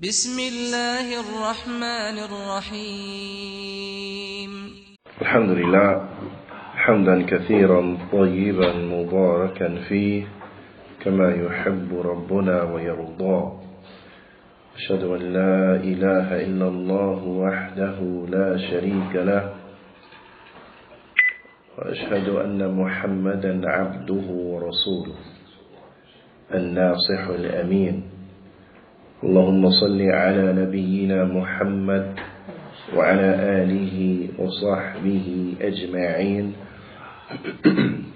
بسم الله الرحمن الرحيم الحمد لله حمدا كثيرا طيبا مباركا فيه كما يحب ربنا ويرضى أشهد أن لا إله إلا الله وحده لا شريك له وأشهد أن محمدا عبده ورسوله الناصح الأمين اللهم صل على نبينا محمد وعلى آله وصحبه أجمعين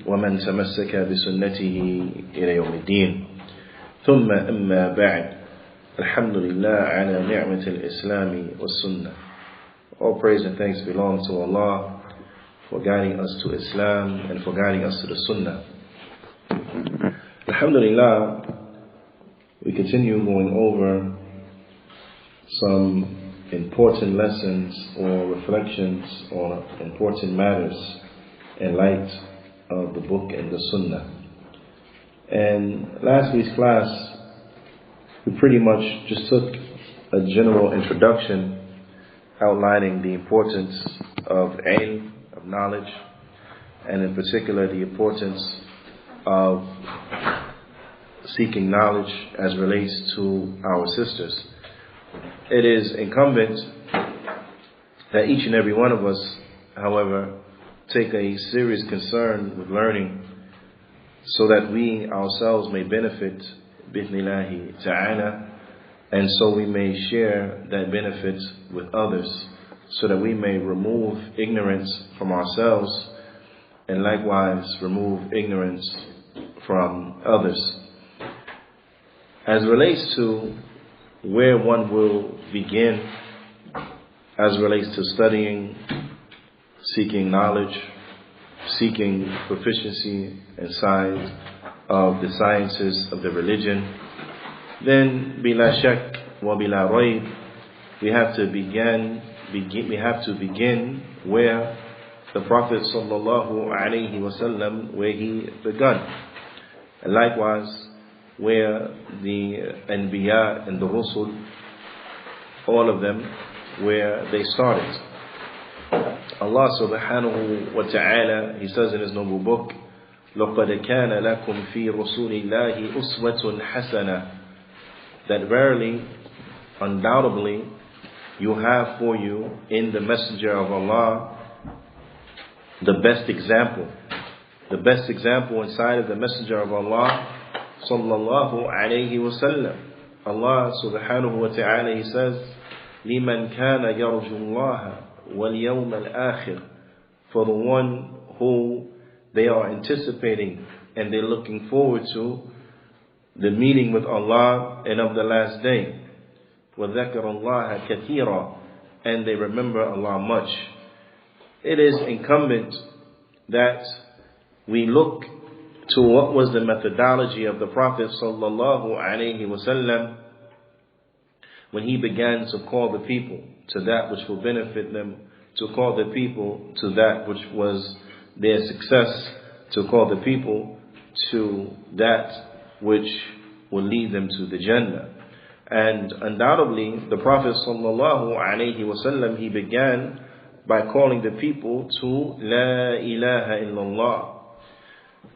ومن تمسك بسنته إلى يوم الدين ثم أما بعد الحمد لله على نعمة الإسلام والسنة. All praise and thanks belong to Allah for guiding us to Islam and for guiding us to the Sunnah. Alhamdulillah, we continue going over some important lessons or reflections on important matters in light of the book and the Sunnah. And last week's class, we pretty much just took a general introduction outlining the importance of ilm, of knowledge, and in particular the importance of seeking knowledge as relates to our sisters. It is incumbent that each and every one of us, however, take a serious concern with learning so that we ourselves may benefit bi'ithnillahi ta'ala, and so we may share that benefit with others, so that we may remove ignorance from ourselves and likewise remove ignorance from others. As relates to where one will begin, as relates to studying, seeking knowledge, seeking proficiency and science of the sciences of the religion, then bila shak wa bila raib, we have to begin where the Prophet sallallahu alaihi wasallam, where he begun, and likewise where the Anbiya and the Rusul, all of them, where they started. Allah subhanahu wa ta'ala, He says in His noble book, لَقَدْ كَانَ لَكُمْ فِي رُسُولِ اللَّهِ أُسْوَةٌ حَسَنَةٌ, that verily, undoubtedly, you have for you in the Messenger of Allah the best example. The best example inside of the Messenger of Allah sallallahu alayhi wa sallam. Allah subhanahu wa ta'ala, He says, لِمَنْ كَانَ يَرْجُو اللَّهَ وَالْيَوْمَ الْآخِرِ, for the one who they are anticipating and they're looking forward to the meeting with Allah and of the last day. وَذَكَرَ اللَّهَ كَثِيرًا, and they remember Allah much. It is incumbent that we look to what was the methodology of the Prophet sallallahu alaihi wasallam when he began to call the people to that which will benefit them, to call the people to that which was their success, to call the people to that which will lead them to the Jannah. And undoubtedly, the Prophet sallallahu alaihi wasallam, he began by calling the people to La ilaha illallah.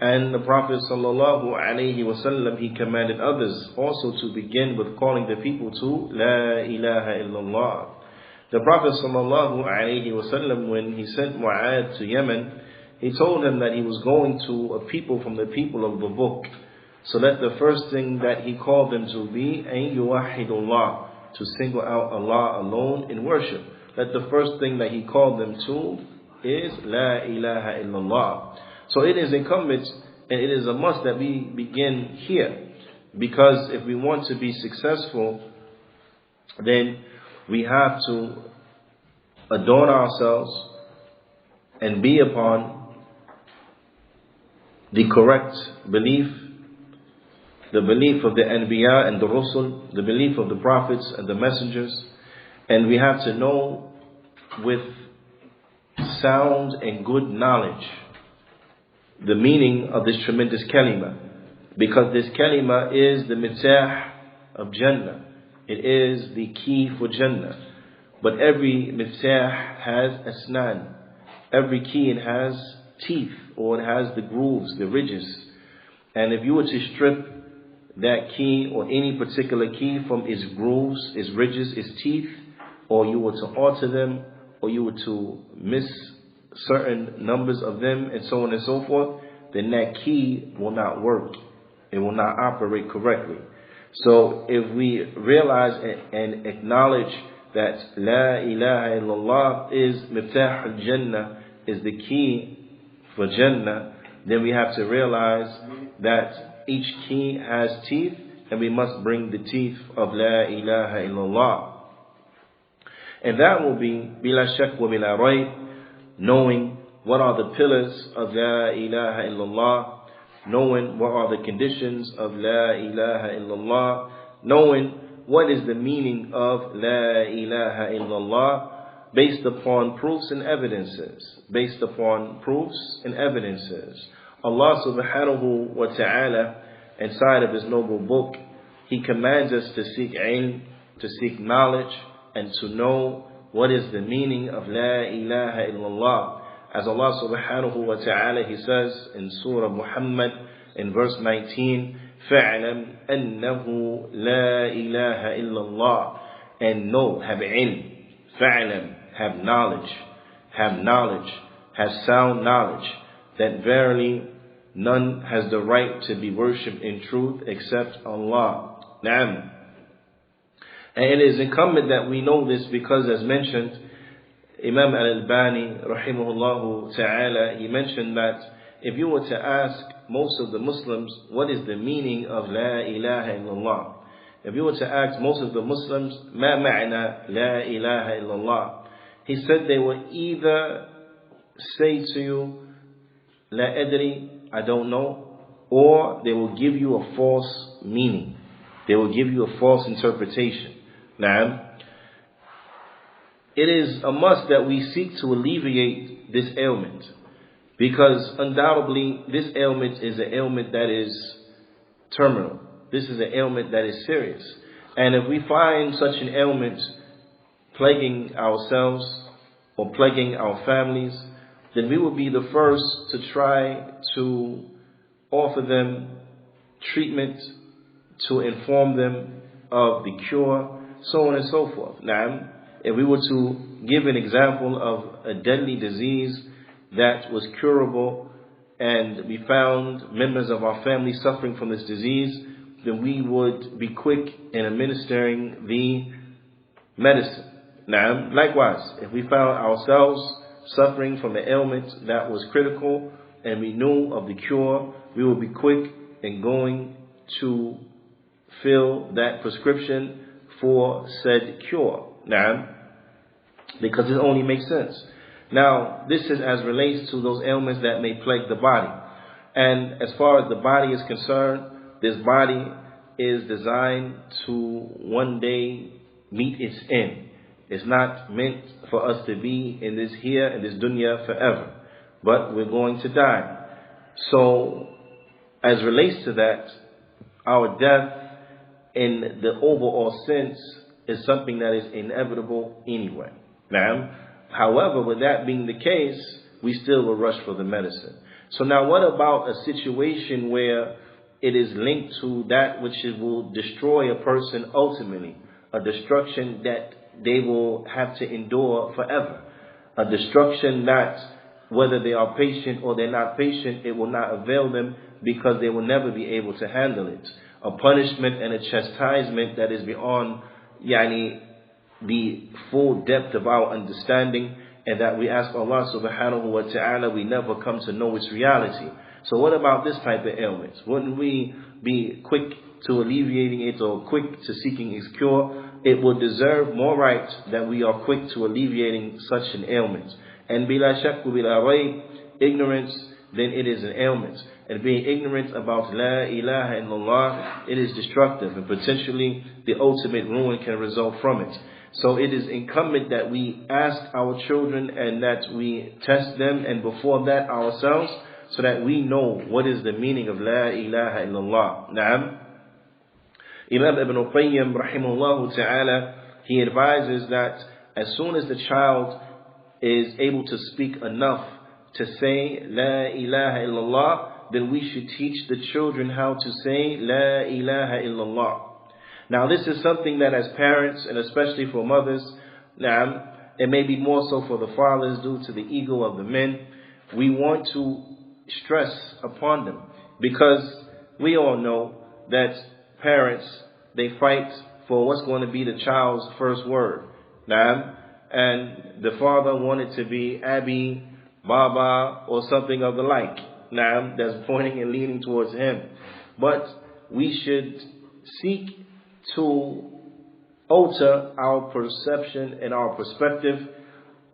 And the Prophet sallallahu alaihi wasallam, he commanded others also to begin with calling the people to La ilaha illallah. The Prophet sallallahu alaihi wasallam, when he sent Mu'adh to Yemen, he told him that he was going to a people from the people of the book. So that the first thing that he called them to be an yuwahidullah, to single out Allah alone in worship. That the first thing that he called them to is La ilaha illallah. So it is incumbent and it is a must that we begin here, because if we want to be successful, then we have to adorn ourselves and be upon the correct belief, the belief of the Anbiya and the Rusul, the belief of the prophets and the messengers, and we have to know with sound and good knowledge the meaning of this tremendous kalima, because this kalima is the mitah of Jannah. It is the key for Jannah. But every miftah has asnan. Every key, it has teeth, or it has the grooves, the ridges. And if you were to strip that key or any particular key from its grooves, its ridges, its teeth, or you were to alter them, or you were to miss certain numbers of them, and so on and so forth, then that key will not work. It will not operate correctly. So if we realize and acknowledge that La ilaha illallah is Miftah al-Jannah, is the key for Jannah, then we have to realize that each key has teeth, and we must bring the teeth of La ilaha illallah. And that will be bila shak wa bila rayb, knowing what are the pillars of La ilaha illallah, knowing what are the conditions of La ilaha illallah, knowing what is the meaning of La ilaha illallah, based upon proofs and evidences. Based upon proofs and evidences. Allah subhanahu wa ta'ala, inside of His noble book, He commands us to seek ilm, to seek knowledge, and to know what is the meaning of La ilaha illallah. As Allah subhanahu wa ta'ala, He says in Surah Muhammad in verse 19, فَاعْلَمْ أَنَّهُ لَا إِلَهَ إِلَّا اللَّهِ. And know, have ilm. فَاعْلَمْ, have knowledge, have sound knowledge, that verily none has the right to be worshipped in truth except Allah. Naam. And it is incumbent that we know this because, as mentioned, Imam al-Albani rahimahullah ta'ala, he mentioned that if you were to ask most of the Muslims what is the meaning of La ilaha illallah, if you were to ask most of the Muslims ma ma'na La ilaha illallah, he said they will either say to you La adri, I don't know, or they will give you a false meaning. They will give you a false interpretation. Now, it is a must that we seek to alleviate this ailment, because undoubtedly this ailment is an ailment that is terminal. This is an ailment that is serious. And if we find such an ailment plaguing ourselves or plaguing our families, then we will be the first to try to offer them treatment, to inform them of the cure, so on and so forth. Now, if we were to give an example of a deadly disease that was curable, and we found members of our family suffering from this disease, then we would be quick in administering the medicine. Now, likewise, if we found ourselves suffering from an ailment that was critical and we knew of the cure, we would be quick in going to fill that prescription for said cure. Now, because it only makes sense. Now, this is as relates to those ailments that may plague the body. And as far as the body is concerned, this body is designed to one day meet its end. It's not meant for us to be in this dunya forever. But we're going to die. So, as relates to that, our death in the overall sense is something that is inevitable anyway. Now, however, with that being the case, we still will rush for the medicine. So now what about a situation where it is linked to that which will destroy a person ultimately? A destruction that they will have to endure forever. A destruction that, whether they are patient or they're not patient, it will not avail them because they will never be able to handle it. A punishment and a chastisement that is beyond the full depth of our understanding, and that we ask Allah subhanahu wa ta'ala we never come to know its reality. So what about this type of ailments? Wouldn't we be quick to alleviating it or quick to seeking its cure? It would deserve more right that we are quick to alleviating such an ailment. And bila shak bila rayb, ignorance, then it is an ailment. And being ignorant about La ilaha illallah, it is destructive, and potentially the ultimate ruin can result from it. So it is incumbent that we ask our children and that we test them, and before that ourselves, so that we know what is the meaning of La ilaha illallah. Naam. Imam Ibn Qayyim rahimahullah ta'ala, he advises that as soon as the child is able to speak enough to say La ilaha illallah, then we should teach the children how to say La ilaha illallah. Now this is something that as parents, and especially for mothers, it may be more so for the fathers due to the ego of the men, we want to stress upon them. Because we all know that parents, they fight for what's going to be the child's first word. And the father wanted to be Abi, Baba, or something of the like. That's pointing and leaning towards him. But we should seek to alter our perception and our perspective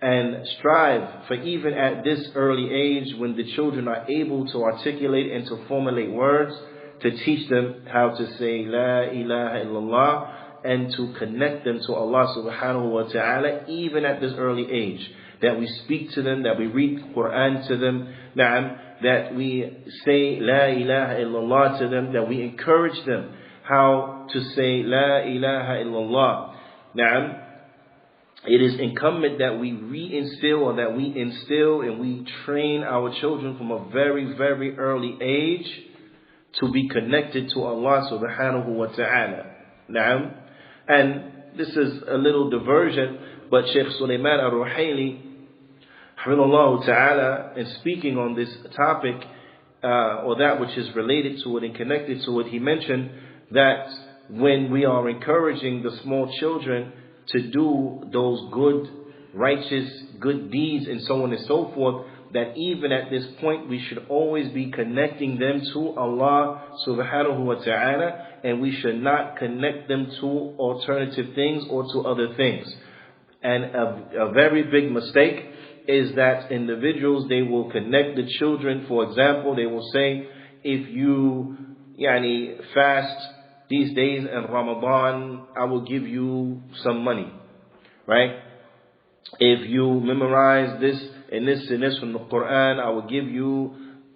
and strive for, even at this early age when the children are able to articulate and to formulate words, to teach them how to say La ilaha illallah and to connect them to Allah subhanahu wa ta'ala even at this early age. That we speak to them, that we read Qur'an to them, that we say La ilaha illallah to them, that we encourage them how to say La ilaha illallah. It is incumbent that we reinstill, or that we instill and we train our children from a very, very early age to be connected to Allah subhanahu wa ta'ala. And this is a little diversion, but Shaykh Sulaiman al-Ruhaili, hafidhahullah ta'ala, in speaking on this topic, or that which is related to it and connected to it, he mentioned that when we are encouraging the small children to do those good, righteous, good deeds and so on and so forth, that even at this point we should always be connecting them to Allah subhanahu wa ta'ala, and we should not connect them to alternative things or to other things. And a very big mistake is that individuals, they will connect the children. For example, they will say, if you fast these days in Ramadan, I will give you some money, right? If you memorize this and this and this from the Quran, I will give you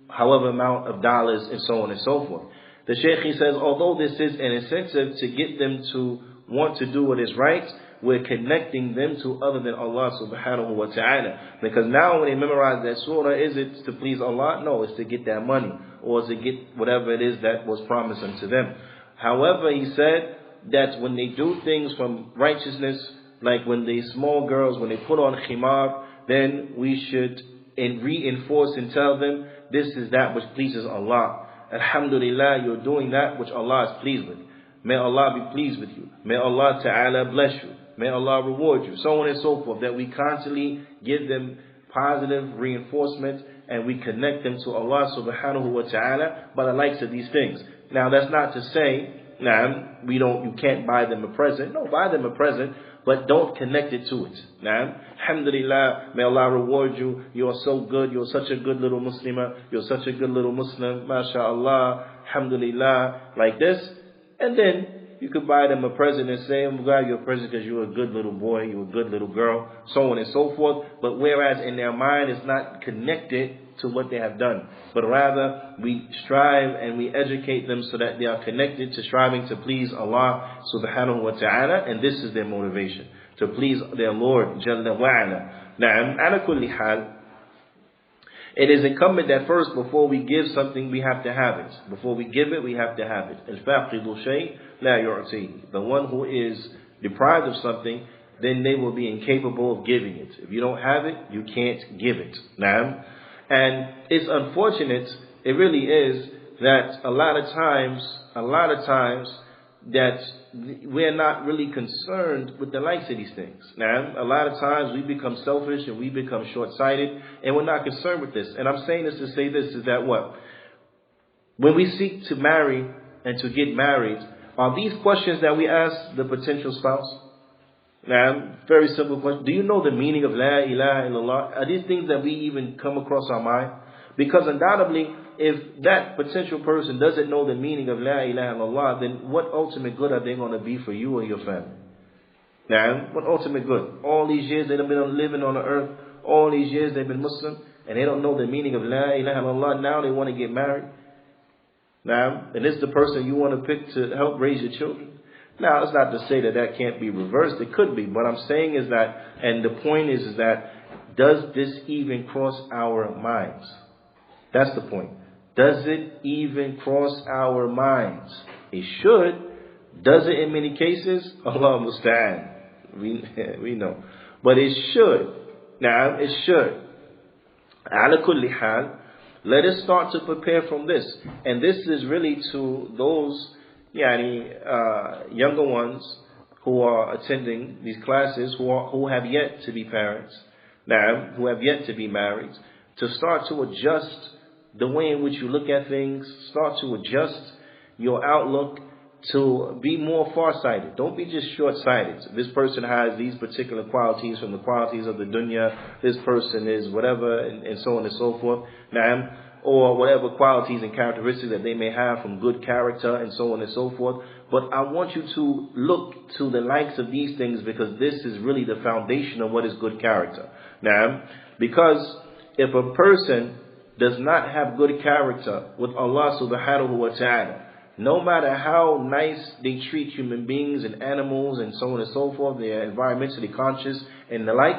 however amount of dollars, and so on and so forth. The Shaykh, he says, although this is an incentive to get them to want to do what is right, we're connecting them to other than Allah subhanahu wa ta'ala. Because now when they memorize that surah, is it to please Allah? No, it's to get that money, or to get whatever it is that was promised unto them. However, he said that when they do things from righteousness, like when the small girls, when they put on khimar, then we should reinforce and tell them, this is that which pleases Allah. Alhamdulillah, you're doing that which Allah is pleased with. May Allah be pleased with you. May Allah Ta'ala bless you. May Allah reward you. So on and so forth. That we constantly give them positive reinforcement and we connect them to Allah Subhanahu wa Ta'ala by the likes of these things. Now that's not to say, you can't buy them a present. No, buy them a present, but don't connect it to it. Alhamdulillah, may Allah reward you. You are so good. You're such a good little Muslimah. You're such a good little Muslim. MashaAllah. Alhamdulillah. Like this. And then you could buy them a present and say, I'm glad you're a present because you're a good little boy, you're a good little girl, so on and so forth. But whereas in their mind it's not connected to what they have done. But rather, we strive and we educate them so that they are connected to striving to please Allah subhanahu wa ta'ala. And this is their motivation, to please their Lord Jalla wa'ala. Na'am, ala kulli hal. It is incumbent that first, before we give something, we have to have it. Before we give it, we have to have it. Al-faqidu shay la yu'tihi. The one who is deprived of something, then they will be incapable of giving it. If you don't have it, you can't give it. Naam. And it's unfortunate, it really is, that a lot of times that we're not really concerned with the likes of these things. Now, a lot of times we become selfish and we become short-sighted and we're not concerned with this. And I'm saying this to say this, is that what? When we seek to marry and to get married, are these questions that we ask the potential spouse? Now, very simple question. Do you know the meaning of La ilaha illallah? Are these things that we even come across our mind? Because undoubtedly, if that potential person doesn't know the meaning of La ilaha illallah, then what ultimate good are they going to be for you or your family? Now, what ultimate good? All these years they've been living on the earth, all these years they've been Muslim, and they don't know the meaning of La ilaha illallah. Now they want to get married. Now, and this is the person you want to pick to help raise your children. Now, it's not to say that that can't be reversed. It could be. What I'm saying is that, and the point is that, does this even cross our minds? That's the point. Does it even cross our minds? It should. Does it in many cases? Allah musta'an. We know. But it should. Now, it should. Ala kulli hal, let us start to prepare from this. And this is really to those younger ones who are attending these classes, who have yet to be parents, now, who have yet to be married, to start to adjust the way in which you look at things, start to adjust your outlook to be more far-sighted. Don't be just short-sighted. This person has these particular qualities from the qualities of the dunya. This person is whatever, and so on and so forth. Now, or whatever qualities and characteristics that they may have from good character and so on and so forth. But I want you to look to the likes of these things, because this is really the foundation of what is good character. Now, because if a person does not have good character with Allah subhanahu wa ta'ala, no matter how nice they treat human beings and animals and so on and so forth, they are environmentally conscious and the like,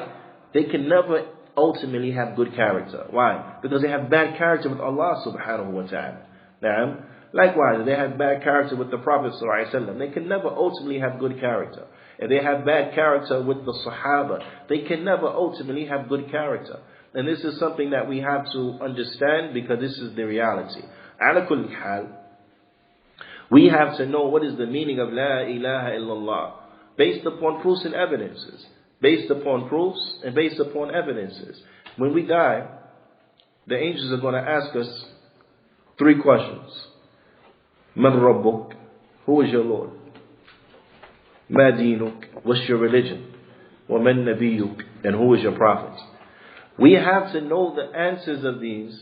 they can never ultimately have good character. Why? Because they have bad character with Allah subhanahu wa ta'ala. Now, likewise, if they have bad character with the Prophet sallallahu alaihi wasallam, they can never ultimately have good character. If they have bad character with the Sahaba, they can never ultimately have good character. And this is something that we have to understand, because this is the reality. Ala kulli hal, we have to know what is the meaning of La ilaha illallah, based upon proofs and evidences. Based upon proofs and based upon evidences. When we die, the angels are going to ask us 3 questions. Man Rabbuk? Who is your Lord? Ma Dinuk? What's your religion? Wa man Nabiyuk? And who is your prophet? We have to know the answers of these.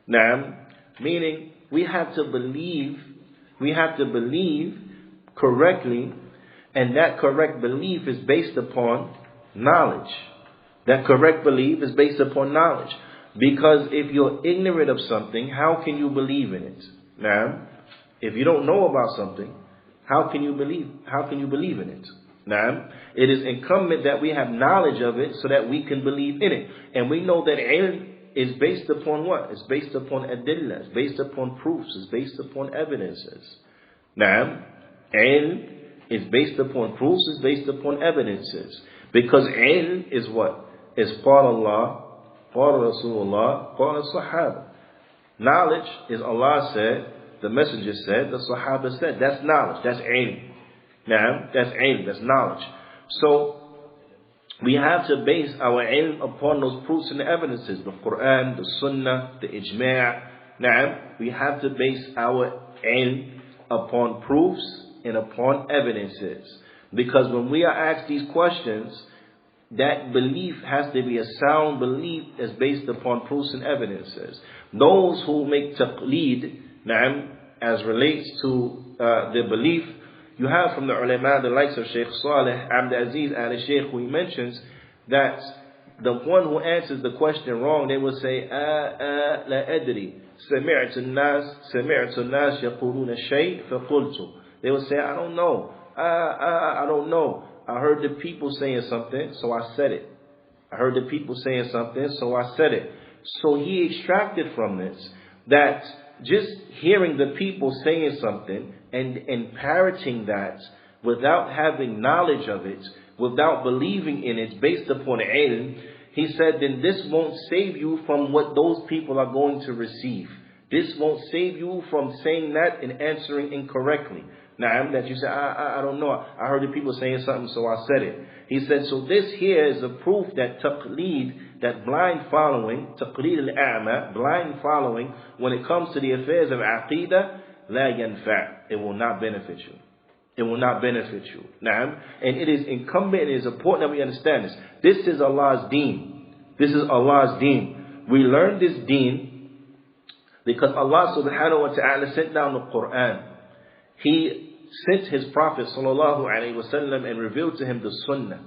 Naam, meaning we have to believe correctly, and that correct belief is based upon knowledge. That correct belief is based upon knowledge. Because if you're ignorant of something, how can you believe in it? Now, if you don't know about something, how can you believe in it? Now, it is incumbent that we have knowledge of it so that we can believe in it. And we know that ilm is based upon what? It's based upon adillah, it's based upon proofs, it's based upon evidences. Now, ilm is based upon proofs, it's based upon evidences. Because ilm is what? Is qala Allah, qala Rasulullah, qala Sahaba. Knowledge is Allah said, the Messenger said, the Sahaba said. That's knowledge, that's ilm. Now, that's ilm, that's knowledge. So, we have to base our ilm upon those proofs and evidences. The Qur'an, the Sunnah, the Ijma'. Now, we have to base our ilm upon proofs and upon evidences. Because when we are asked these questions, that belief has to be a sound belief that's based upon proofs and evidences. Those who make taqleed, as relates to the belief, you have from the ulama, the likes of Shaykh Salih, Abdis, al-Shaykh, who he mentions that the one who answers the question wrong, they will say, la adri, سمعت الناس يقولون الشيء فقلت. They will say, I don't know. I don't know. I heard the people saying something, so I said it. I heard the people saying something, so I said it. So he extracted from this that just hearing the people saying something and parroting that without having knowledge of it, without believing in it, based upon ilm, he said, then this won't save you from what those people are going to receive. This won't save you from saying that and answering incorrectly. Now, that you say, I don't know. I heard the people saying something, so I said it. He said, so this here is a proof that taqleed, that blind following, taqleed al-a'ma, blind following, when it comes to the affairs of aqidah, la yanfa', it will not benefit you. It will not benefit you. Now, and it is incumbent, it is important that we understand this. This is Allah's deen. This is Allah's deen. We learn this deen because Allah subhanahu wa ta'ala sent down the Qur'an. He sent his Prophet sallallahu alaihi wasallam and revealed to him the Sunnah.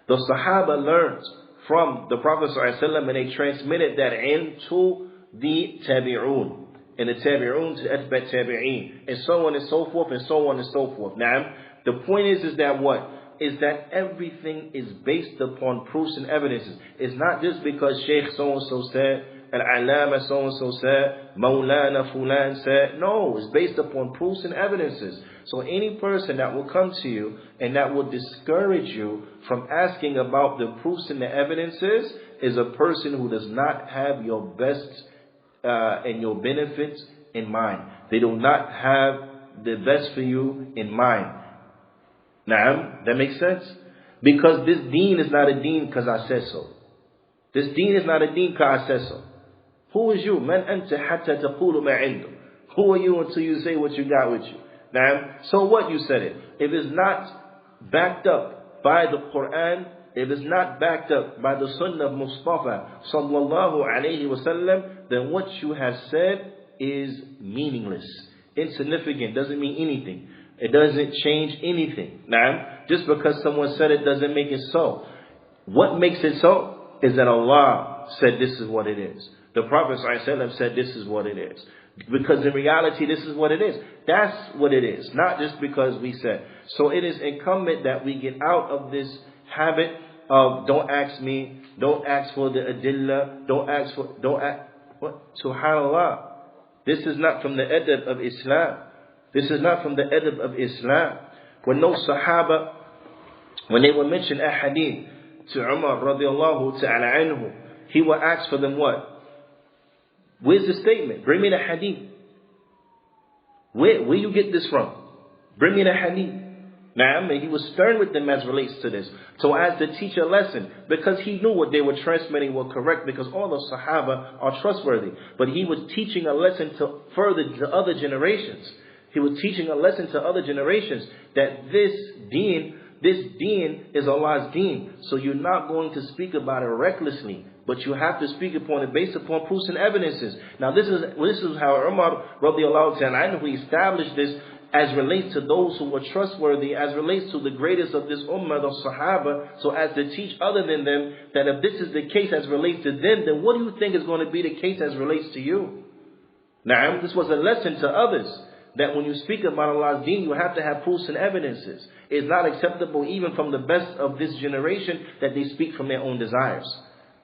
The Sahaba learned from the Prophet sallallahu alaihi wasallam, and they transmitted that ilm to the Tabi'un. and the tabi'un to atba' tabi'een, and so on and so forth, and so on and so forth. Now, the point is that what? Is that everything is based upon proofs and evidences. It's not just because Sheikh so-and-so said, Al-Alama so-and-so said, Maulana Fulan said. No, it's based upon proofs and evidences. So any person that will come to you and that will discourage you from asking about the proofs and the evidences is a person who does not have your best and your benefits in mind. They do not have the best for you in mind. Naam, that makes sense? Because this deen is not a deen because I said so. This deen is not a deen because I said so. Who is you? Man anta hatta taqulu ma indu. Who are you until you say what you got with you? Naam, so what you said it. If it's not backed up by the Qur'an, if it's not backed up by the Sunnah of Mustafa sallallahu alayhi wasallam, then what you have said is meaningless, insignificant, doesn't mean anything. It doesn't change anything. Now, just because someone said it doesn't make it so. What makes it so is that Allah said this is what it is. The Prophet ﷺ said this is what it is. Because in reality, this is what it is. That's what it is. Not just because we said. So it is incumbent that we get out of this habit of don't ask me, don't ask for the adillah, don't ask. What? SubhanAllah. This is not from the adab of Islam. This is not from the adab of Islam. When no Sahaba, when they were mentioned a hadith to Umar radiallahu ta'ala anhu, he would ask for them what? Where's the statement? Bring me the hadith. Where you get this from? Bring me the hadith. Now, he was stern with them as relates to this. So as to teach a lesson, because he knew what they were transmitting were correct, because all the Sahaba are trustworthy. But he was teaching a lesson to further the other generations. He was teaching a lesson to other generations that this deen is Allah's deen. So you're not going to speak about it recklessly, but you have to speak upon it based upon proofs and evidences. Now this is how Umar radiallahu ta'ala anhu established this as relates to those who were trustworthy, as relates to the greatest of this ummah, the Sahaba, so as to teach other than them that if this is the case as relates to them, then what do you think is going to be the case as relates to you? Now, this was a lesson to others, that when you speak about Allah's deen, you have to have proofs and evidences. It's not acceptable even from the best of this generation that they speak from their own desires.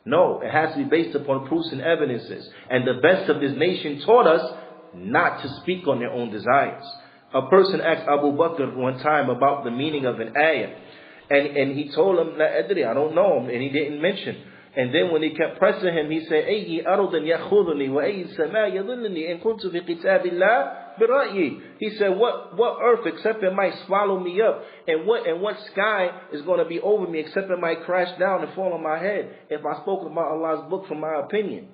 No, it has to be based upon proofs and evidences. And the best of this nation taught us not to speak on their own desires. A person asked Abu Bakr one time about the meaning of an ayah. And he told him, La adri, I don't know, and he didn't mention. And then when he kept pressing him, he said, Ayyi arudan yakhuduni wa ayyi sama yadhilluni in kuntu fi kitabillah bira'yi. He said, what earth except it might swallow me up? And what sky is going to be over me except it might crash down and fall on my head if I spoke about Allah's book from my opinion?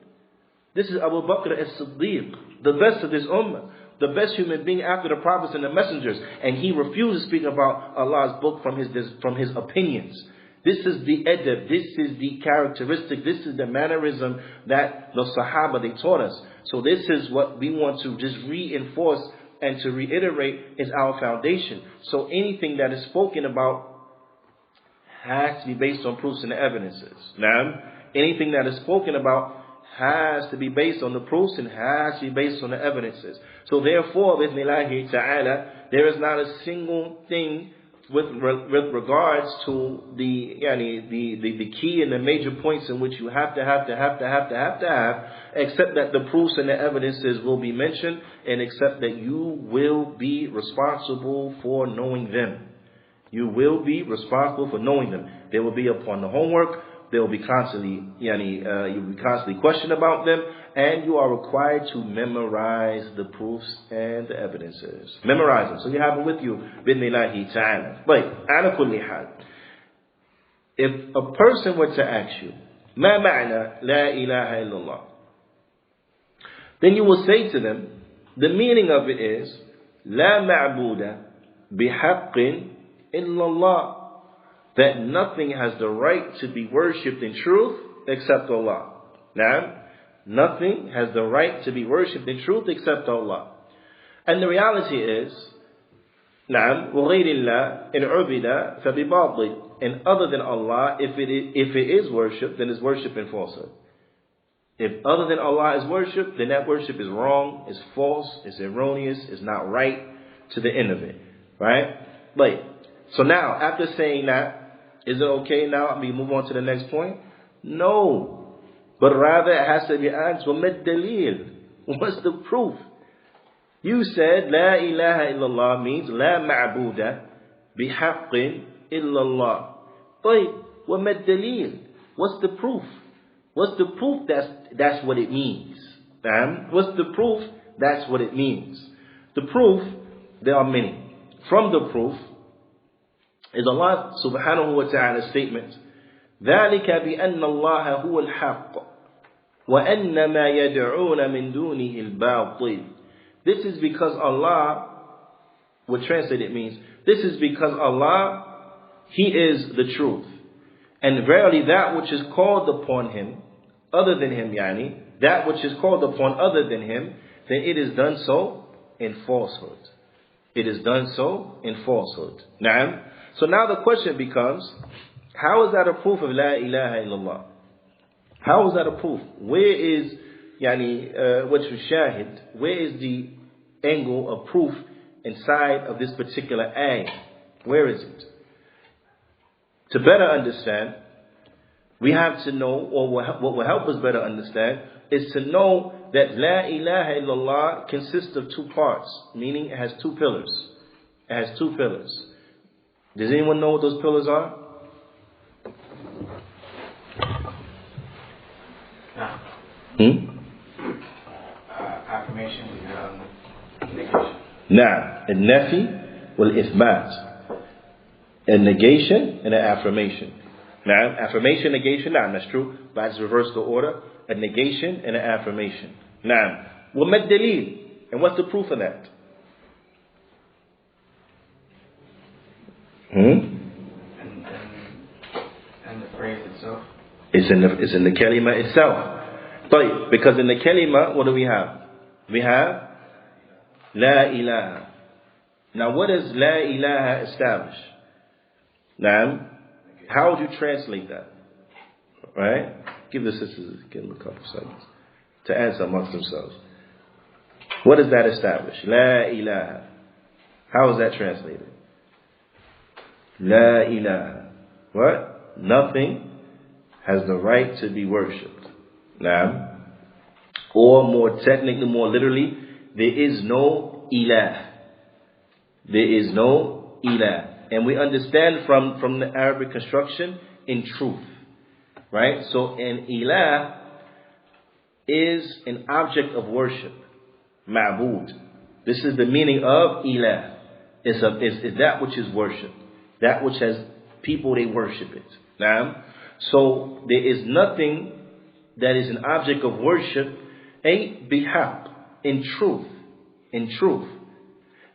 This is Abu Bakr as-Siddiq, the best of this ummah, the best human being after the prophets and the messengers. And he refused to speak about Allah's book from his opinions. This is the adab, this is the characteristic, this is the mannerism that the Sahaba, they taught us. So this is what we want to just reinforce and to reiterate is our foundation. So anything that is spoken about has to be based on proofs and evidences. Now, anything that is spoken about has to be based on the proofs and has to be based on the evidences. So therefore, bismillahi ta'ala, there is not a single thing with regards to the key and the major points in which you have to have, except that the proofs and the evidences will be mentioned, and except that you will be responsible for knowing them. You will be responsible for knowing them. They will be upon the homework. They will be constantly, you'll be constantly questioned about them, and you are required to memorize the proofs and the evidences. Memorize them, so you have them with you. Bidnillahi ta'ala. But ala kulli hal, if a person were to ask you, ma ma'na la ilaha illallah, then you will say to them, the meaning of it is, la ma'buda bihaqqin illallah. That nothing has the right to be worshipped in truth except Allah. Now, nothing has the right to be worshipped in truth except Allah. And the reality is, نعم وغير الله إن عبد فبباطل. And other than Allah, if it is worship, then it's worship in falsehood. If other than Allah is worshipped, then that worship is wrong, is false, is erroneous, is not right, to the end of it. Right? But, so now, after saying that, is it okay now? We move on to the next point? No. But rather it has to be asked, وَمَا الدَّلِيلُ? What's the proof? You said, La ilaha illallah means, La ma'buda bihaqqin illallah. طيب, وَمَا الدَّلِيلُ? What's the proof? What's the proof that's what it means? What's the proof? That's what it means. The proof, there are many. From the proof is Allah subhanahu wa ta'ala's statement, ذَلِكَ بِأَنَّ اللَّهَ هُوَ الْحَقِّ وَأَنَّ مَا يَدْعُونَ مِن دُونِهِ الْبَاطِلِ. This is because Allah, what translated means, this is because Allah, He is the truth. And verily that which is called upon Him, other than Him, that which is called upon other than Him, then it is done so in falsehood. It is done so in falsehood. Naam. So now the question becomes, how is that a proof of La ilaha illallah? How is that a proof? Where is, what's shahid? Where is the angle of proof inside of this particular ayah? Where is it? To better understand, we have to know, or what will help us better understand, is to know that La ilaha illallah consists of two parts, meaning it has two pillars. It has two pillars. Does anyone know what those pillars are? Affirmation and negation. Nah, a nafi wal ithbat. A negation and an affirmation. Now, affirmation, negation, that's true. But I just reverse the order. A negation and an affirmation. Now, وَمَا الدَّلِيلُ? And what's the proof of that? And the phrase itself? It's in the kalima itself. But because in the kalima, what do we have? We have La ilaha. Now, what does La ilaha establish? Now, how would you translate that? Right? Give the sisters give them a couple seconds to answer amongst themselves. What does that establish? La ilaha. How is that translated? La ilaha. What? Nothing has the right to be worshipped. Now, or more technically, more literally, there is no ilah. There is no ilah. And we understand from the Arabic construction, in truth. Right? So an ilah is an object of worship. Ma'bud. This is the meaning of ilah. Is that which is worship. That which has people, they worship it. Now, so there is nothing that is an object of worship, bihaq, in truth. In truth.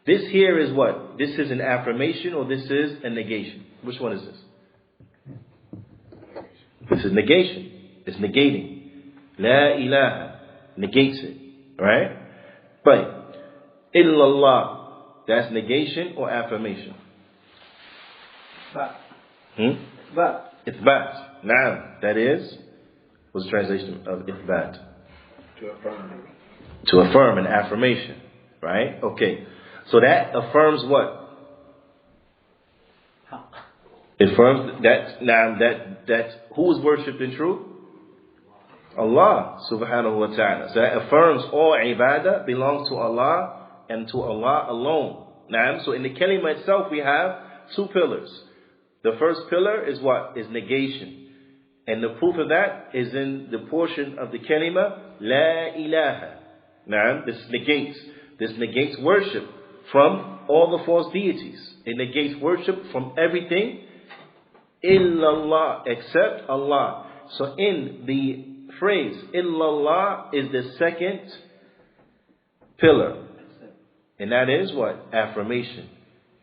This here is what? This is an affirmation or this is a negation? Which one is this? This is negation. It's negating. La ilaha. Negates it. Right? But illallah. That's negation or affirmation? Ithbat. Ithbat. Now, that is, what's the translation of ithbat? To affirm. To affirm, an affirmation. Right? Okay. So that affirms what? It affirms that who is worshipped in truth? Allah subhanahu wa ta'ala. So that affirms all ibadah belongs to Allah and to Allah alone. So in the kalima itself we have two pillars. The first pillar is what? Is negation. And the proof of that is in the portion of the kalima, La ilaha. This negates worship from all the false deities. It negates worship from everything illallah, except Allah. So in the phrase illallah is the second pillar. And that is what? Affirmation.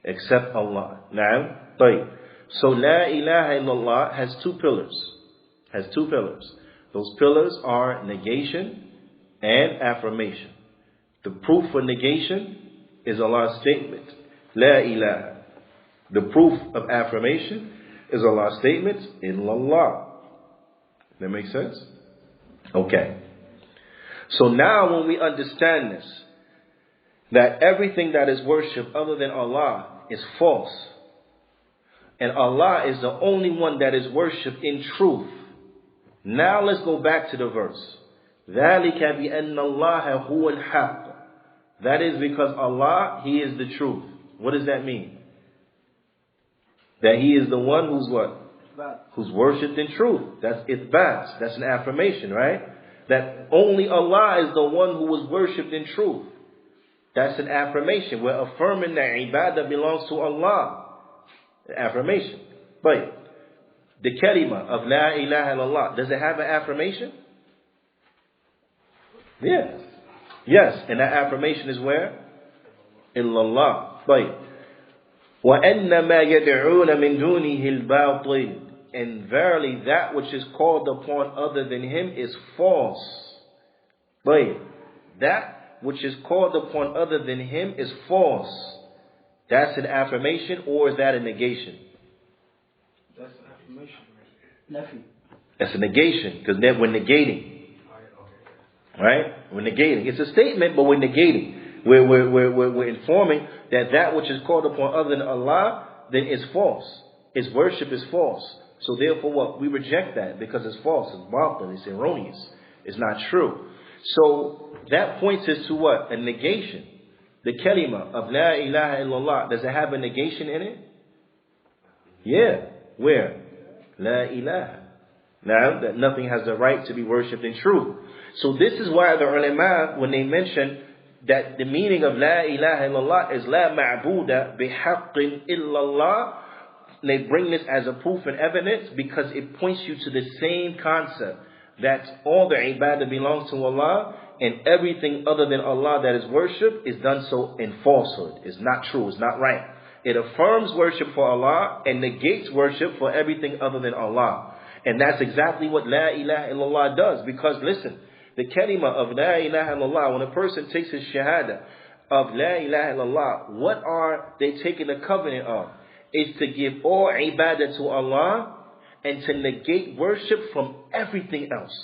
Except Allah. Now, so La ilaha illallah has two pillars. Has two pillars. Those pillars are negation and affirmation. The proof for negation is Allah's statement, La ilaha. The proof of affirmation is Allah's statement, Illallah. That makes sense? Okay. So now when we understand this, that everything that is worshipped other than Allah is false, and Allah is the only one that is worshipped in truth. Now let's go back to the verse. ذَلِكَ بِأَنَّ اللَّهَ هُوَ الْحَقُّ. That is because Allah, He is the truth. What does that mean? That He is the one who's what? Who's worshipped in truth. That's ithbat. That's an affirmation, right? That only Allah is the one who was worshipped in truth. That's an affirmation. We're affirming that ibadah belongs to Allah. Affirmation. But the kalima of La ilaha illallah, does it have an affirmation? Yes. Yes. And that affirmation is where? Illallah. But وَأَنَّ مَا يَدْعُونَ مِن دُونِهِ الْبَاطِلِ. And verily that which is called upon other than Him is false. But that which is called upon other than Him is false. That's an affirmation, or is that a negation? That's an affirmation. Nafi. That's a negation, because then we're negating. Right? We're negating. It's a statement, but we're negating. We're informing that which is called upon other than Allah then is false. Its worship is false. So therefore what? We reject that because it's false. It's batil. It's erroneous. It's not true. So that points us to what? A negation. The kalima of La ilaha illallah, does it have a negation in it? Yeah. Where? La ilaha. Now, that nothing has the right to be worshipped in truth. So this is why the ulama, when they mention that the meaning of La ilaha illallah is La ma'buda bihaqqin illallah, they bring this as a proof and evidence because it points you to the same concept, that all the ibadah belongs to Allah, and everything other than Allah that is worshipped is done so in falsehood. It's not true. It's not right. It affirms worship for Allah and negates worship for everything other than Allah. And that's exactly what La ilaha illallah does. Because listen, the kalima of La ilaha illallah, when a person takes his shahada of La ilaha illallah, what are they taking the covenant of? Is to give all ibadah to Allah and to negate worship from everything else.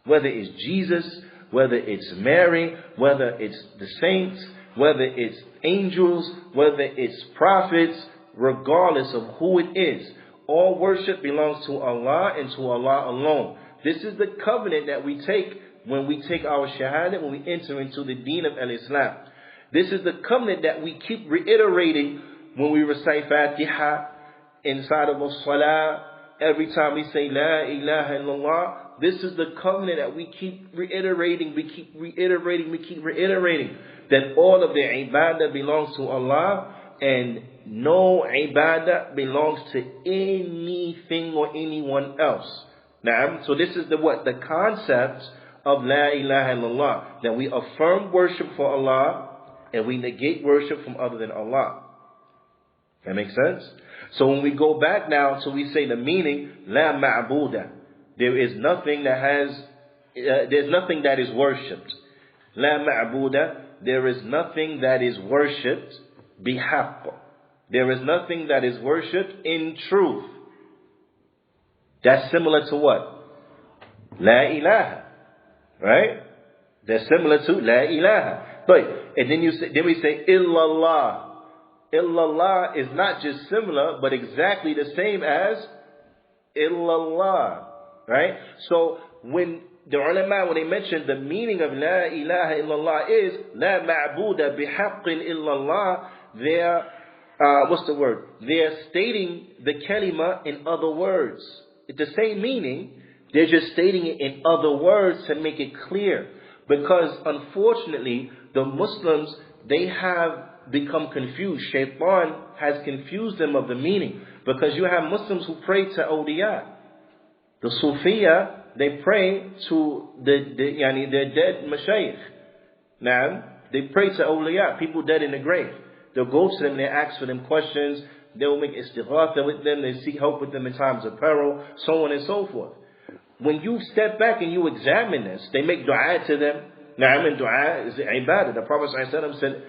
Whether it's Jesus, whether it's Mary, whether it's the saints, whether it's angels, whether it's prophets, regardless of who it is. All worship belongs to Allah and to Allah alone. This is the covenant that we take when we take our shahada, when we enter into the deen of al-Islam. This is the covenant that we keep reiterating when we recite Fatiha, inside of as-salah, every time we say La ilaha illallah. This is the covenant that we keep reiterating, we keep reiterating that all of the ibadah belongs to Allah and no ibadah belongs to anything or anyone else. Now, so this is the concept of La ilaha illallah, that we affirm worship for Allah and we negate worship from other than Allah. That makes sense? So when we go back now, so we say the meaning, La ma'buda. There is nothing that there's nothing that is worshipped. La ma'buda. There is nothing that is worshipped bihaqq. There is nothing that is worshipped in truth. That's similar to what? La ilaha. Right? That's similar to La ilaha. But, and then we say illallah. Illallah is not just similar, but exactly the same as illallah. Right? So when the ulama, when they mention the meaning of La ilaha illallah is La ma'buda bihaqqin illallah, they're they're stating the kalima in other words. It's the same meaning, they're just stating it in other words to make it clear. Because unfortunately, the Muslims, they have become confused. Shaitan has confused them of the meaning. Because you have Muslims who pray to awliya. The Sufiya, they pray to their dead mashayikh. Now, they pray to awliya, people dead in the grave. They'll go to them, they ask for them questions, they'll make istighatha with them, they seek help with them in times of peril, so on and so forth. When you step back and you examine this, they make dua to them. Na'am, and dua is ibadah. The Prophet ﷺ said,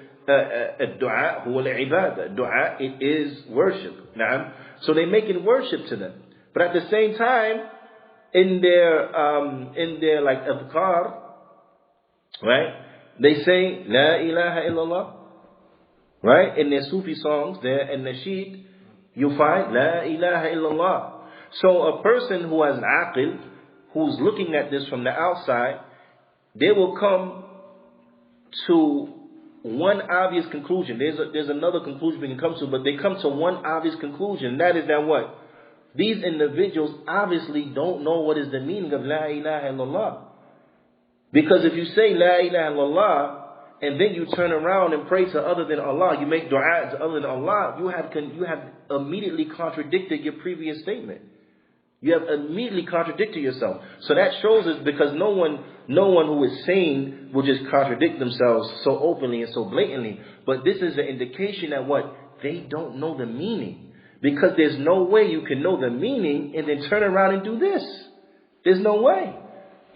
dua huwa al-ibadah. Dua, it is worship. Na'am. So they making worship to them. But at the same time, in their like adhkar, right? They say, La ilaha illallah, right? In their Sufi songs, there in Nasheed, you find La ilaha illallah. So a person who has an aqil, who's looking at this from the outside, they will come to one obvious conclusion. There's another conclusion we can come to, but they come to one obvious conclusion. That is that what? These individuals obviously don't know what is the meaning of La ilaha illallah. Because if you say La ilaha illallah, and then you turn around and pray to other than Allah, you make dua to other than Allah, you have immediately contradicted your previous statement. You have immediately contradicted yourself. So that shows us, because no one who is sane will just contradict themselves so openly and so blatantly. But this is an indication that what? They don't know the meaning. Because there's no way you can know the meaning and then turn around and do this. There's no way.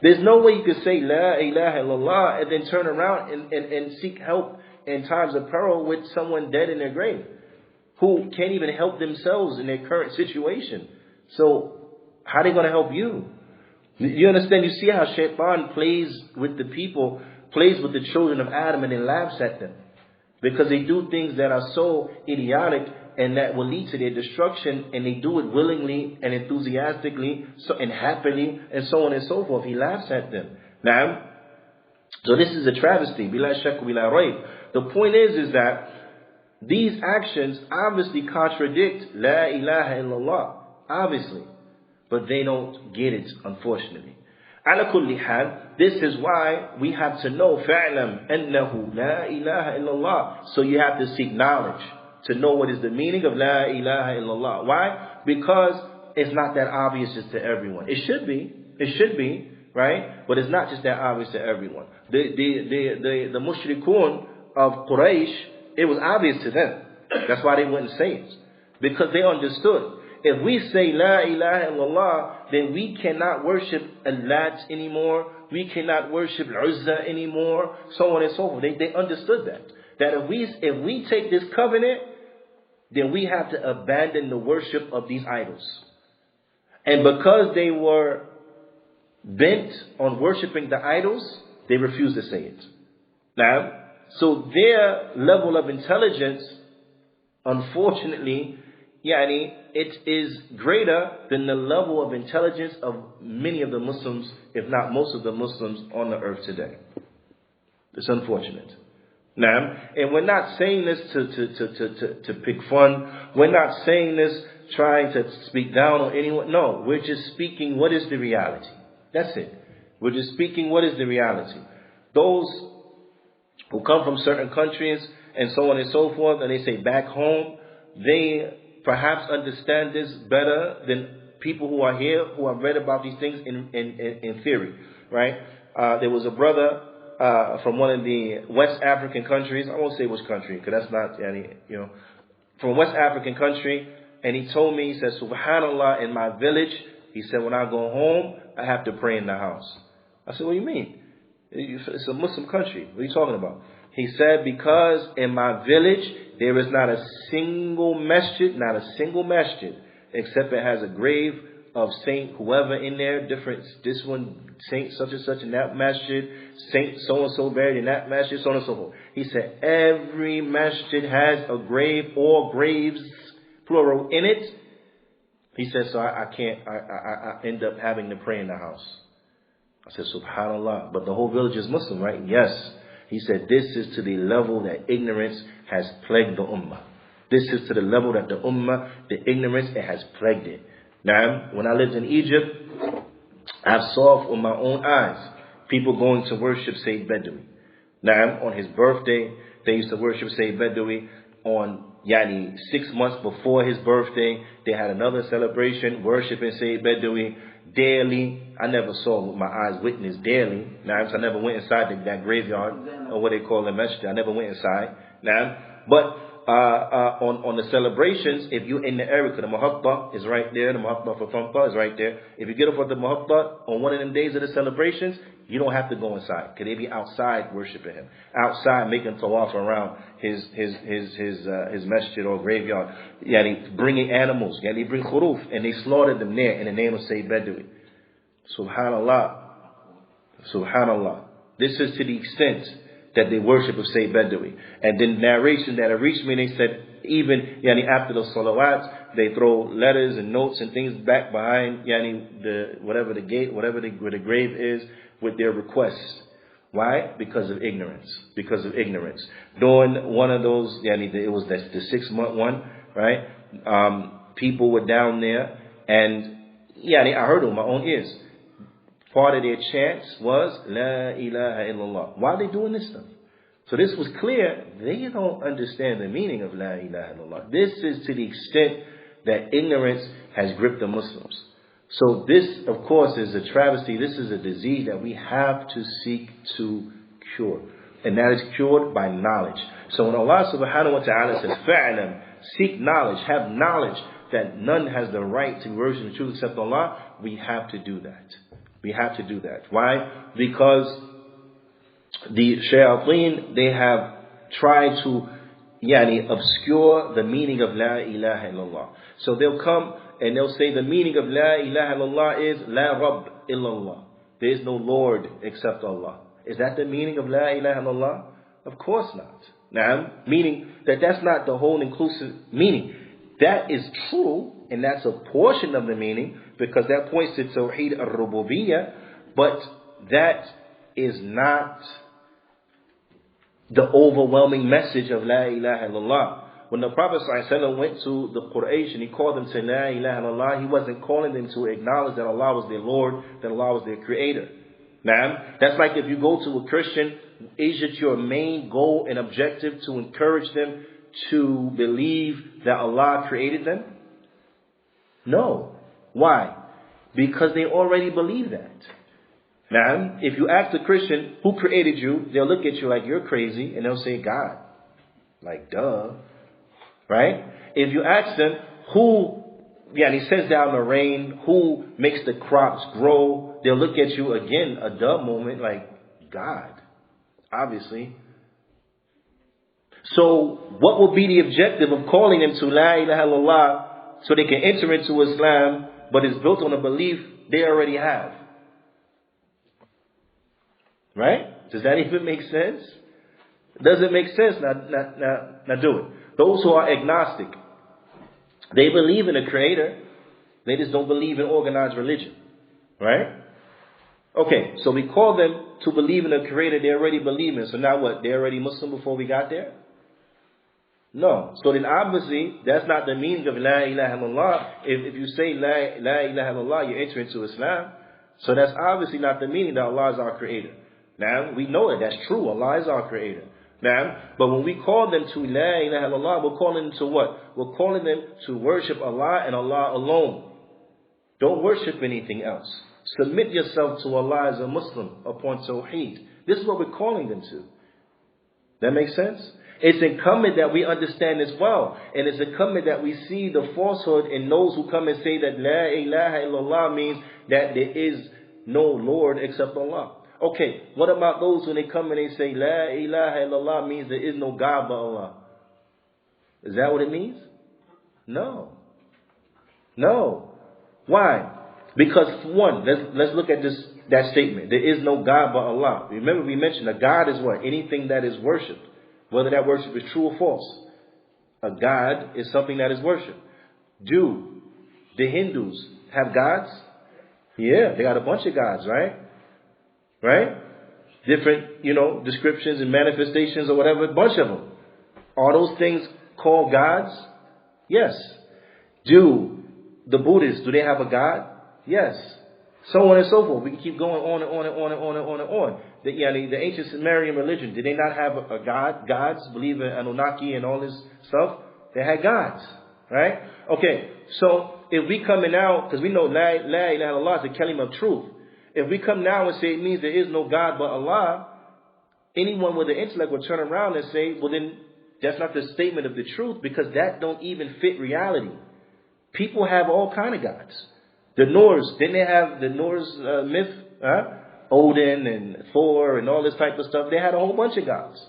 There's no way you can say La ilaha illallah and then turn around and seek help in times of peril with someone dead in their grave, who can't even help themselves in their current situation. So how are they going to help you? You understand? You see how Shaitan plays with the people, plays with the children of Adam, and then laughs at them. Because they do things that are so idiotic and that will lead to their destruction, and they do it willingly and enthusiastically and happily and so on and so forth. He laughs at them. Now, so this is a travesty. Bila shak bila rayb. The point is that these actions obviously contradict La ilaha illallah. Obviously. But they don't get it, unfortunately. Ala kulli hal, this is why we have to know fa'lam annahu la ilaha illallah. So you have to seek knowledge to know what is the meaning of La ilaha illallah. Why? Because it's not that obvious just to everyone. It should be, right? But it's not just that obvious to everyone. The mushrikun of Quraysh, it was obvious to them. That's why they wouldn't say it. Because they understood. If we say La ilaha illallah, then we cannot worship Al-Lat anymore. We cannot worship Uzza anymore. So on and so forth. They understood that. That if we take this covenant, then we have to abandon the worship of these idols. And because they were bent on worshiping the idols, they refused to say it. Now, so their level of intelligence, unfortunately, it is greater than the level of intelligence of many of the Muslims, if not most of the Muslims on the earth today. It's unfortunate. Now, and we're not saying this to pick fun. We're not saying this trying to speak down on anyone. No, we're just speaking what is the reality. That's it. We're just speaking what is the reality. Those who come from certain countries and so on and so forth, and they say back home, they perhaps understand this better than people who are here, who have read about these things in theory, right? There was a brother from one of the West African countries. I won't say which country, because that's not, from a West African country, and he told me, he said, Subhanallah, in my village, he said, when I go home, I have to pray in the house. I said, what do you mean? It's a Muslim country. What are you talking about? He said, because in my village, there is not a single masjid, except it has a grave of Saint whoever in there, this one, Saint such and such in that masjid, Saint so-and-so buried in that masjid, so on and so forth. He said, every masjid has a grave or graves, plural, in it. He said, so I end up having to pray in the house. I said, Subhanallah, but the whole village is Muslim, right? Yes. He said, this is to the level that ignorance has plagued the ummah. This is to the level that the ummah, the ignorance, it has plagued it. Now, when I lived in Egypt, I saw with my own eyes people going to worship Sayyid Badawi. Now, on his birthday, they used to worship Sayyid Badawi. On 6 months before his birthday, they had another celebration, worshiping Sayyid Badawi daily. I never saw with my eyes witness daily. Now, I never went inside that graveyard, or what they call the masjid. I never went inside. Now, but on the celebrations, if you're in the area, the Muhatta is right there, the Muhatta for Tampa is right there. If you get up at the Muhatta on one of them days of the celebrations, you don't have to go inside, because they be outside worshiping him, outside making tawaf around his masjid or graveyard. They bringing animals, they bring khuruf, and they slaughtered them there in the name of Sayyid Badawi. Subhanallah. Subhanallah. This is to the extent that they worship of say Badawi. And then narration that reached me, they said even after the salawats, they throw letters and notes and things back behind whatever the gate, where the grave is, with their requests. Why? Because of ignorance. Because of ignorance. During one of those, it was the 6-month one, right? People were down there, and I heard it with my own ears. Part of their chants was La ilaha illallah. Why are they doing this stuff? So this was clear. They don't understand the meaning of La ilaha illallah. This is to the extent that ignorance has gripped the Muslims. So this, of course, is a travesty. This is a disease that we have to seek to cure. And that is cured by knowledge. So when Allah subhanahu wa ta'ala says, fa'alam, seek knowledge, have knowledge that none has the right to worship the truth except Allah, we have to do that. We have to do that. Why? Because the shayateen, they have tried to obscure the meaning of La ilaha illallah. So they'll come and they'll say the meaning of La ilaha illallah is La Rabb illallah. There is no Lord except Allah. Is that the meaning of La ilaha illallah? Of course not. Now, meaning that's not the whole inclusive meaning. That is true, and that's a portion of the meaning, because that points to Tawheed al-Rububiyyah, but that is not the overwhelming message of La ilaha illallah. When the Prophet ﷺ went to the Quraysh and he called them to La ilaha illallah, he wasn't calling them to acknowledge that Allah was their Lord, that Allah was their creator. Now, that's like if you go to a Christian, is it your main goal and objective to encourage them to believe that Allah created them? No. Why? Because they already believe that. Now, if you ask a Christian, who created you? They'll look at you like you're crazy and they'll say, God. Like, duh. Right? If you ask them, who sends down the rain, who makes the crops grow? They'll look at you again, a duh moment, like, God. Obviously. So, what will be the objective of calling them to La ilaha illallah so they can enter into Islam, but it's built on a belief they already have? Right? Does that even make sense? Does it make sense? Now do it. Those who are agnostic, they believe in a creator. They just don't believe in organized religion. Right? Okay, so we call them to believe in a creator they already believe in. So now what? They're already Muslim before we got there? No. So then obviously, that's not the meaning of La ilaha illallah. If you say La ilaha illallah, you enter into Islam. So that's obviously not the meaning that Allah is our creator. Now, we know that that's true. Allah is our creator. Now, but when we call them to La ilaha illallah, we're calling them to what? We're calling them to worship Allah and Allah alone. Don't worship anything else. Submit yourself to Allah as a Muslim upon Tawheed. This is what we're calling them to. That makes sense? It's incumbent that we understand this well. And it's incumbent that we see the falsehood in those who come and say that La ilaha illallah means that there is no Lord except Allah. Okay, what about those when they come and they say La ilaha illallah means there is no God but Allah? Is that what it means? No. No. Why? Because one, let's look at that statement. There is no God but Allah. Remember we mentioned a God is what? Anything that is worshipped. Whether that worship is true or false. A God is something that is worshipped. Do the Hindus have gods? Yeah, they got a bunch of gods, right? Right? Different, descriptions and manifestations or whatever, a bunch of them. Are those things called gods? Yes. Do the Buddhists, do they have a God? Yes. So on and so forth. We can keep going on and on and on and on and on and on. The ancient Sumerian religion, did they not have a God? Gods, believe in Anunnaki and all this stuff? They had gods. Right? Okay. So if we come in now, because we know La ilaha illallah is the kalim of truth. If we come now and say it means there is no God but Allah, anyone with an intellect will turn around and say, well then, that's not the statement of the truth, because that don't even fit reality. People have all kind of gods. The Norse, didn't they have the Norse myth? Odin and Thor and all this type of stuff. They had a whole bunch of gods.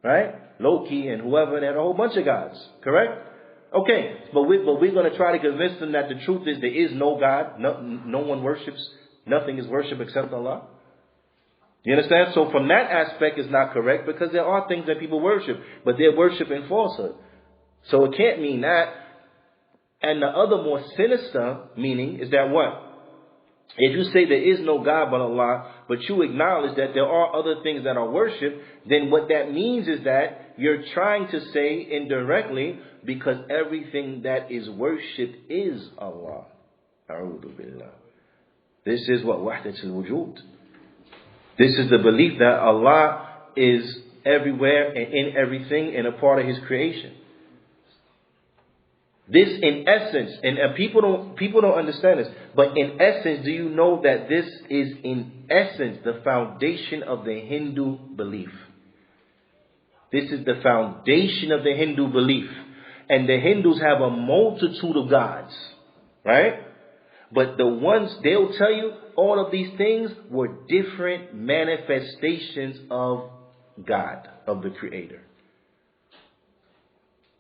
Right? Loki and whoever, they had a whole bunch of gods. Correct? Okay, but we're going to try to convince them that the truth is there is no God. No one worships. Nothing is worshipped except Allah. You understand? So from that aspect, it's not correct because there are things that people worship, but they're worshiping falsehood. So it can't mean that. And the other more sinister meaning is that what? If you say there is no God but Allah, but you acknowledge that there are other things that are worshipped, then what that means is that you're trying to say indirectly, because everything that is worshipped is Allah. A'udhu billah. This is what wahdat al-wujud. This is the belief that Allah is everywhere and in everything and a part of His creation. This in essence, and people don't understand this, but in essence, do you know that this is in essence the foundation of the Hindu belief? This is the foundation of the Hindu belief. And the Hindus have a multitude of gods, right? But the ones, they'll tell you all of these things were different manifestations of God, of the Creator.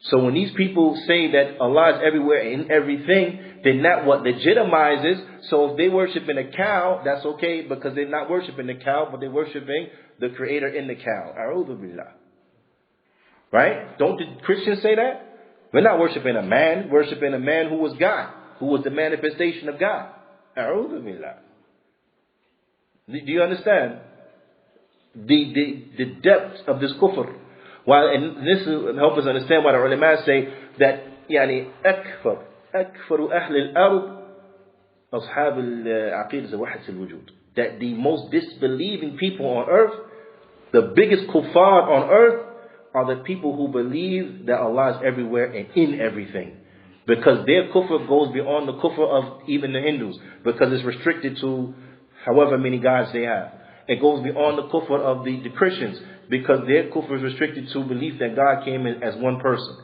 So when these people say that Allah is everywhere and in everything, then that what legitimizes. So if they worshiping a cow, that's okay because they're not worshiping the cow, but they're worshiping the Creator in the cow. A'udhu billah. Right? Don't the Christians say that? We're not worshiping a man, worshiping a man who was God, who was the manifestation of God. A'udhu billah. Do you understand the depth of this kufr? And this will help us understand why the ulama say that يعني أكثر أهل الأرض أصحاب العقيدة وحدة الوجود. That the most disbelieving people on earth, the biggest kuffar on earth, are the people who believe that Allah is everywhere and in everything. Because their kufr goes beyond the kufr of even the Hindus, because it's restricted to however many gods they have. It goes beyond the kufr of the Christians, because their kufr is restricted to belief that God came in as one person.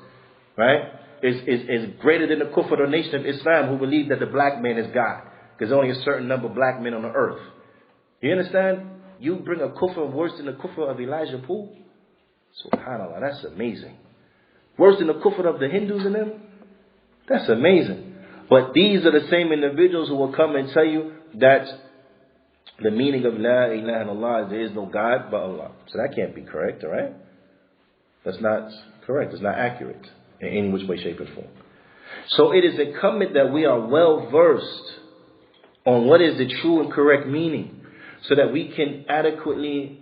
Right? It's greater than the kufr of the nation of Islam, who believe that the black man is God. Because there's only a certain number of black men on the earth. You understand? You bring a kufr worse than the kufr of Elijah Poole? SubhanAllah, that's amazing. Worse than the kufr of the Hindus and them? That's amazing. But these are the same individuals who will come and tell you that the meaning of La ilaha illallah is there is no God but Allah. So that can't be correct, alright? That's not correct. It's not accurate in any which way, shape, or form. So it is incumbent that we are well versed on what is the true and correct meaning, so that we can adequately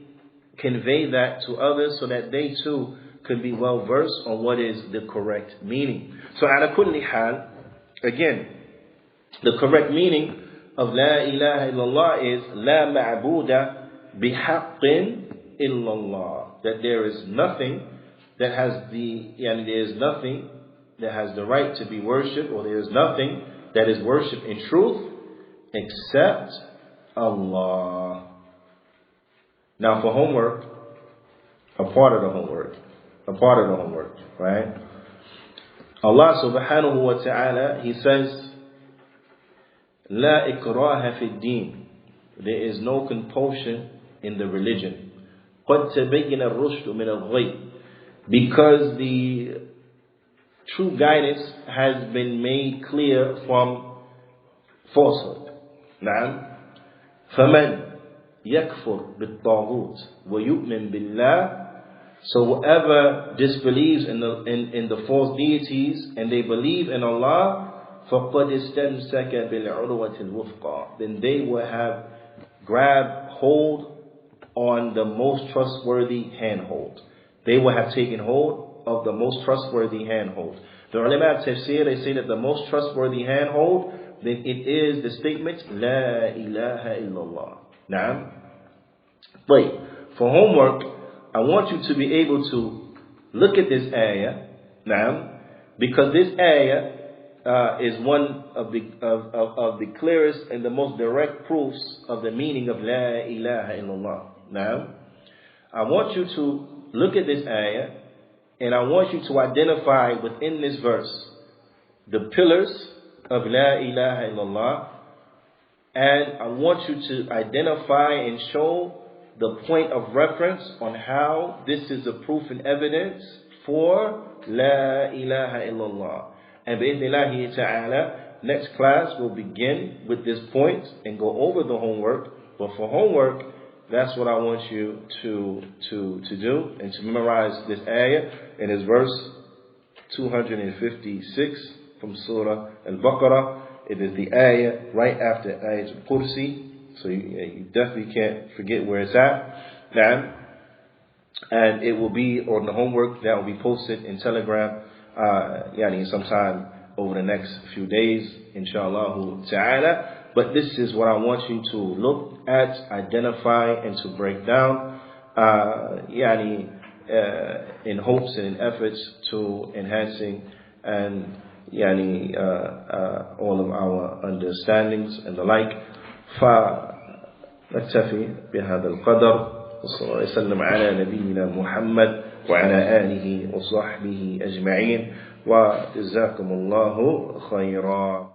convey that to others, so that they too can be well versed on what is the correct meaning. So ala kulli hal, again, the correct meaning of La ilaha illallah is La ma'buda bihaqqin illallah. That there is nothing that has the right to be worshipped, or there is nothing that is worshipped in truth except Allah. Now for homework, a part of the homework, right? Allah subhanahu wa ta'ala, He says, La ikraha fi din. There is no compulsion in the religion. قَدْ تَبَيَّنَ الرُّشْدُ مِنَ الغَيِّ. Because the true guidance has been made clear from falsehood. نعم. فَمَنْ يَكْفُرْ بِالطَّاغُوتِ وَيُؤْمِنْ بِاللَّهِ. So whoever disbelieves in the false deities and they believe in Allah, فَقَدْ اسْتَمْسَكَ بِالْعُرْوَةِ الْوُثْقَى. Then they will have grabbed hold on the most trustworthy handhold. They will have taken hold of the most trustworthy handhold. The ulama of tafsir, they say that the most trustworthy handhold, then it is the statement La ilaha illallah. Now, for homework, I want you to be able to look at this ayah, now, because this ayah is one of the clearest and the most direct proofs of the meaning of La ilaha illallah. Now, I want you to look at this ayah, and I want you to identify within this verse the pillars of La ilaha illallah, and I want you to identify and show the point of reference on how this is a proof and evidence for La ilaha illallah. And bi'idhnillahi ta'ala, next class we'll begin with this point and go over the homework. But for homework, that's what I want you to do, and to memorize this ayah. It is verse 256 from Surah Al-Baqarah. It is the ayah right after Ayah Al-Kursi, so you definitely can't forget where it's at. Now, and it will be on the homework that will be posted in Telegram, sometime over the next few days, inshallah ta'ala. But this is what I want you to look at, identify, and to break down, in hopes and in efforts to enhancing and all of our understandings and the like. فنكتفي بهذا القدر، وصلى الله وسلم على نبينا محمد وعلى آله وصحبه أجمعين، وجزاكم الله خيرا.